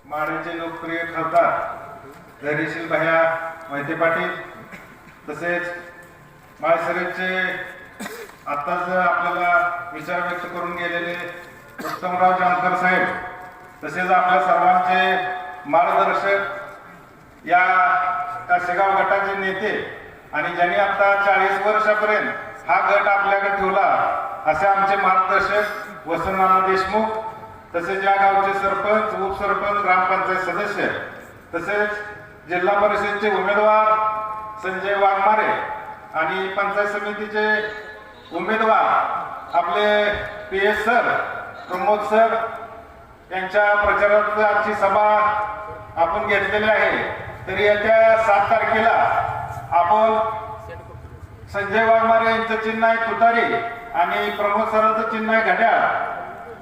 माढ्याचे लोकप्रिय खासदार धैर्यशील भैया मोहिते पाटील, तसेच माळशिरसचे आत्ताच आपल्याला विचार व्यक्त करून गेलेले उत्तमराव जानकर साहेब, तसेच आपल्या सर्वांचे मार्गदर्शक या कासेगाव गटाचे नेते आणि ज्यांनी आता 40 वर्षापर्यंत हा गट आपल्याकडे ठेवला असे आमचे मार्गदर्शक वसंतराव देशमुख, तसेच या गावचे सरपंच, उपसरपंच, ग्रामपंचायत सदस्य, तसेच जिल्हा परिषदेचे उमेदवार संजय वाघमारे आणि पंचायत समितीचे उमेदवार आपले PS सर, प्रमोद सर यांच्या प्रचारार्थ आजची सभा आपण घेतलेली आहे. तरी येत्या 7 तारखेला आपण संजय वाघमारे यांचं चिन्ह आहे तुतारी आणि प्रमोद सरांचं चिन्ह आहे घड्याळ.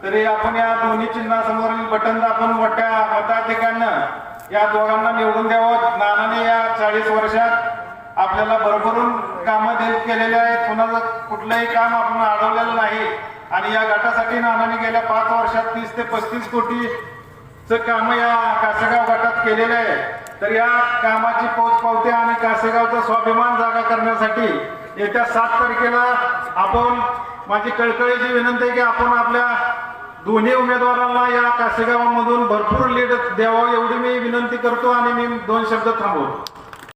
तरी आपण या दोन्ही चिन्हासमोरील बटन दाबून मोठ्या मताधिक्यानं या दोघांना निवडून द्यावं. नानाने या 40 वर्षात आपल्याला भरभरून कामं केलेले आहेत. कुणाचं कुठलंही काम आपण अडवलेलं नाही आणि या गटासाठी नानाने गेल्या 5 वर्षात 30 ते 35 कोटीचं काम या कासेगाव गटात केलेलं आहे. तर या कामाची पोचपावती आणि कासेगावचा स्वाभिमान जागा करण्यासाठी येत्या 7 तारखेला आपण, माझी कळकळीची विनंती आहे की आपण आपल्या दोन्ही उमेदवारांना या कासेगावामधून भरपूर लीड द्यावं एवढी मी विनंती करतो आणि मी 2 शब्द थांबवतो.